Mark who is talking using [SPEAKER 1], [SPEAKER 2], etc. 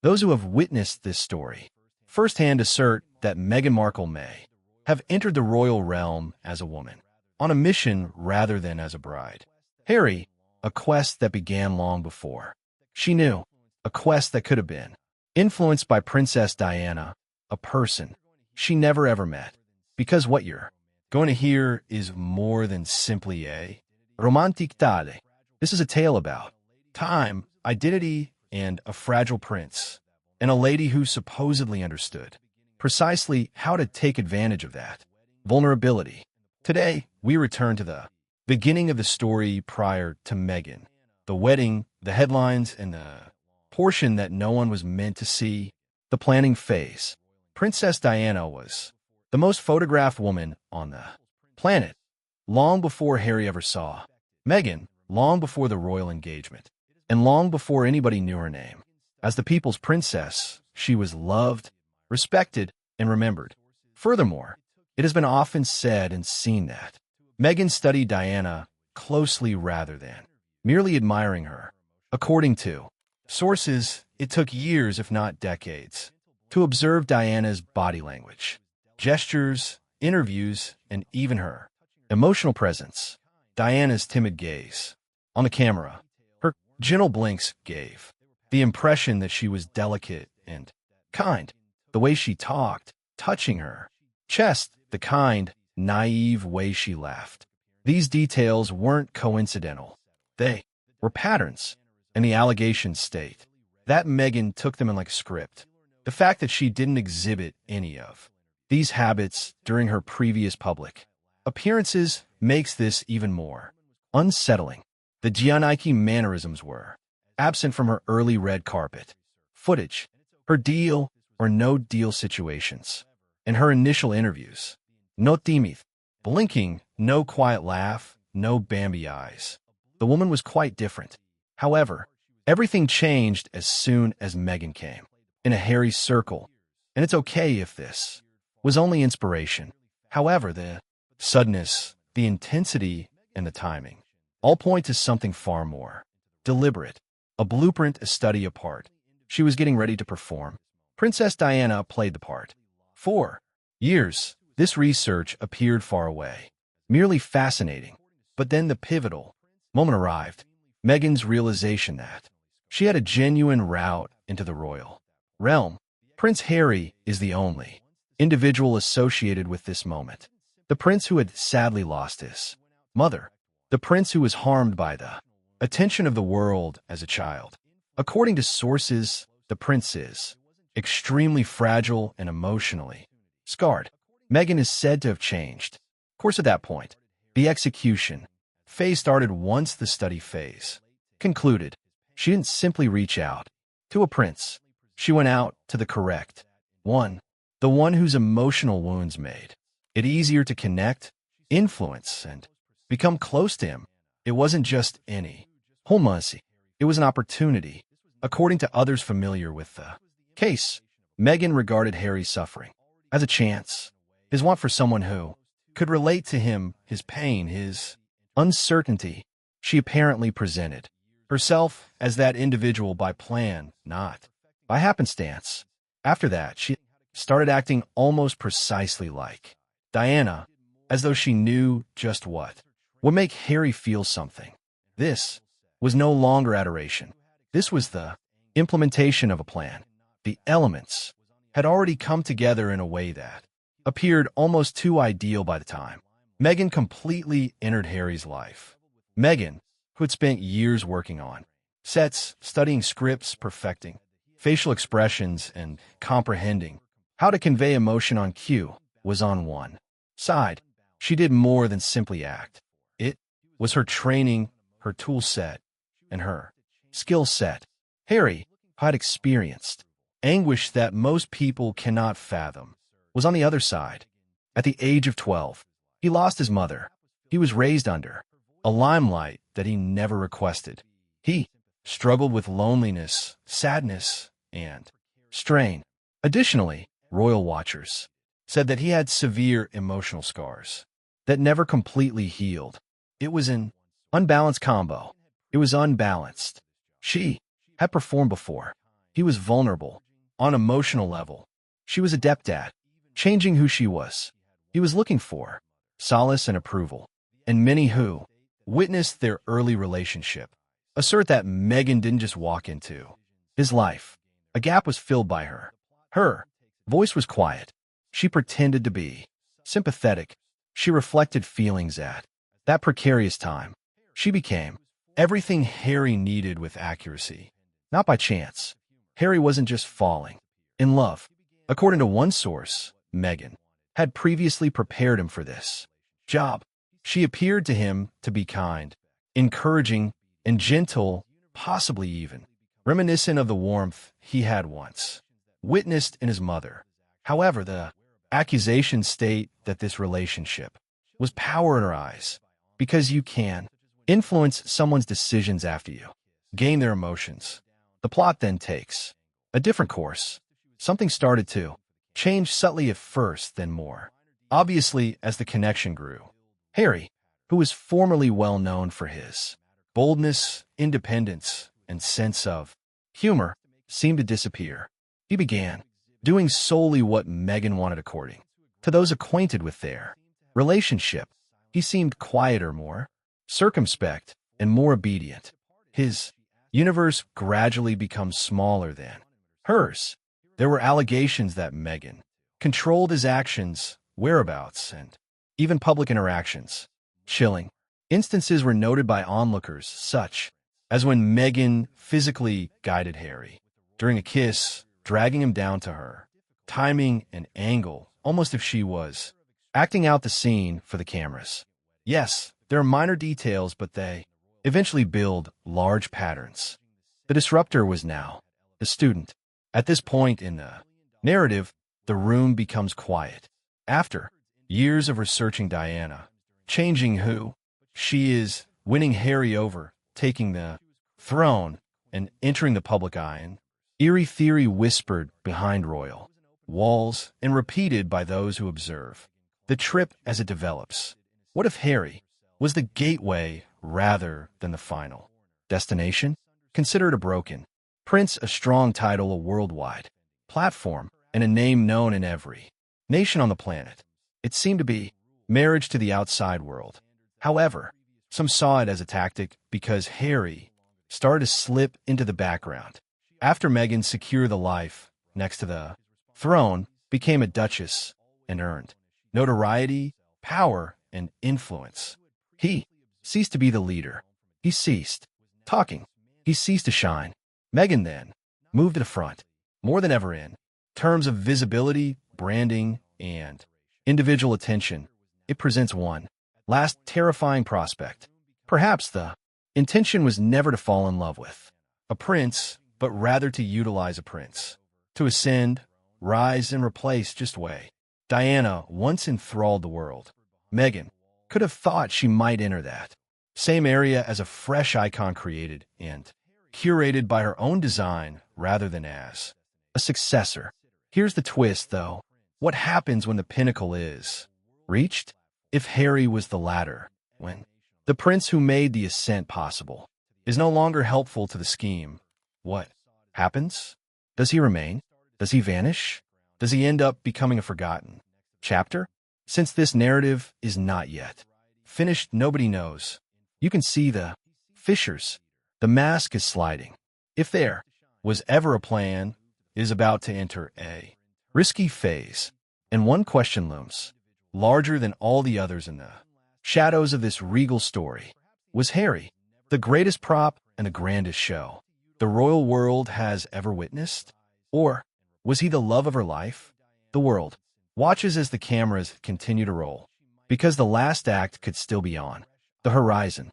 [SPEAKER 1] Those who have witnessed this story firsthand assert that Meghan Markle may have entered the royal realm as a woman, on a mission rather than as a bride. Harry, a quest that began long before she knew, a quest that could have been influenced by Princess Diana, a person she never ever met. Because what you're going to hear is more than simply a romantic tale. This is a tale about time, identity, and a fragile prince, and a lady who supposedly understood precisely how to take advantage of that vulnerability. Today, we return to the beginning of the story prior to Meghan, the wedding, the headlines, and the portion that no one was meant to see, the planning phase. Princess Diana was the most photographed woman on the planet, long before Harry ever saw Meghan, long before the royal engagement, and long before anybody knew her name. As the people's princess, she was loved, respected, and remembered. Furthermore, it has been often said and seen that Meghan studied Diana closely rather than merely admiring her. According to sources, it took years, if not decades, to observe Diana's body language, gestures, interviews, and even her emotional presence. Diana's timid gaze on the camera, her gentle blinks gave the impression that she was delicate and kind. The way she talked, touching her chest, the kind, naive way she laughed. These details weren't coincidental. They were patterns, and the allegations state that Meghan took them in like a script. The fact that she didn't exhibit any of these habits during her previous public appearances makes this even more unsettling. The Giannichi mannerisms were absent from her early red carpet footage, her deal or no deal situations, and her initial interviews. No timid, blinking, no quiet laugh, no Bambi eyes. The woman was quite different. However, everything changed as soon as Meghan came in a Harry circle, and it's okay if this was only inspiration. However, the suddenness, the intensity, and the timing all point to something far more deliberate, a blueprint, a study apart. She was getting ready to perform. Princess Diana played the part. For years, this research appeared far away, merely fascinating. But then the pivotal moment arrived, Meghan's realization that she had a genuine route into the royal realm. Prince Harry is the only individual associated with this moment. The prince who had sadly lost his mother. The prince who was harmed by the attention of the world as a child. According to sources, the prince is extremely fragile and emotionally scarred. Meghan is said to have changed. Of course, at that point, the execution phase started once the study phase concluded. She didn't simply reach out to a prince. She went out to the correct one, the one whose emotional wounds made it easier to connect, influence, and become close to him. It wasn't just any romancy. It was an opportunity. According to others familiar with the case, Meghan regarded Harry's suffering as a chance, his want for someone who could relate to him, his pain, his uncertainty. She apparently presented herself as that individual by plan, not by happenstance. After that, she started acting almost precisely like Diana, as though she knew just what would make Harry feel something. This was no longer adoration. This was the implementation of a plan. The elements had already come together in a way that appeared almost too ideal by the time Meghan completely entered Harry's life. Meghan, who had spent years working on sets, studying scripts, perfecting facial expressions, and comprehending how to convey emotion on cue, was on one side. She did more than simply act. It was her training, her tool set, and her skill set. Harry, who had experienced anguish that most people cannot fathom, was on the other side. At the age of 12, he lost his mother. He was raised under a limelight that he never requested. He struggled with loneliness, sadness, and strain. Additionally, royal watchers said that he had severe emotional scars that never completely healed. It was an unbalanced combo. It was unbalanced. She had performed before. He was vulnerable. On an emotional level, she was adept at changing who she was. He was looking for solace and approval. And many who witnessed their early relationship assert that Meghan didn't just walk into his life. A gap was filled by her. Her voice was quiet. She pretended to be sympathetic. She reflected feelings at that precarious time. She became everything Harry needed with accuracy. Not by chance. Harry wasn't just falling in love. According to one source, Meghan had previously prepared him for this job. She appeared to him to be kind, encouraging, and gentle, possibly even reminiscent of the warmth he had once witnessed in his mother. However, the accusations state that this relationship was power in her eyes, because you can influence someone's decisions after you gain their emotions. The plot then takes a different course. Something started to change subtly at first, then more obviously as the connection grew. Harry, who was formerly well known for his boldness, independence, and sense of humor, seemed to disappear. He began doing solely what Meghan wanted according to those acquainted with their relationship. He seemed quieter, more circumspect, and more obedient. His universe gradually becomes smaller than hers. There were allegations that Meghan controlled his actions, whereabouts, and even public interactions. Chilling instances were noted by onlookers, such as when Meghan physically guided Harry during a kiss, dragging him down to her timing and angle, almost if she was acting out the scene for the cameras. Yes, there are minor details, but they eventually build large patterns. The disruptor was now the student. At this point in the narrative, the room becomes quiet. After years of researching Diana, changing who she is, winning Harry over, taking the throne, and entering the public eye, an eerie theory whispered behind royal walls and repeated by those who observe the trip as it develops. What if Harry was the gateway rather than the final destination? Consider it a broken prince, a strong title, a worldwide platform, and a name known in every nation on the planet. It seemed to be marriage to the outside world. However, some saw it as a tactic because Harry started to slip into the background. After Meghan secured the life next to the throne, became a duchess, and earned notoriety, power, and influence, he ceased to be the leader. He ceased talking. He ceased to shine. Meghan then moved to the front, more than ever in terms of visibility, branding, and individual attention. It presents one last terrifying prospect. Perhaps the intention was never to fall in love with a prince, but rather to utilize a prince, to ascend, rise, and replace just way Diana once enthralled the world. Meghan could have thought she might enter that same area as a fresh icon created and curated by her own design rather than as a successor. Here's the twist, though. What happens when the pinnacle is reached? If Harry was the latter, when the prince who made the ascent possible is no longer helpful to the scheme, what happens? Does he remain? Does he vanish? Does he end up becoming a forgotten chapter? Since this narrative is not yet finished, nobody knows. You can see the fissures. The mask is sliding. If there was ever a plan, it is about to enter a risky phase. And one question looms larger than all the others in the shadows of this regal story. Was Harry the greatest prop and the grandest show the royal world has ever witnessed? Or was he the love of her life? The world watches as the cameras continue to roll, because the last act could still be on the horizon.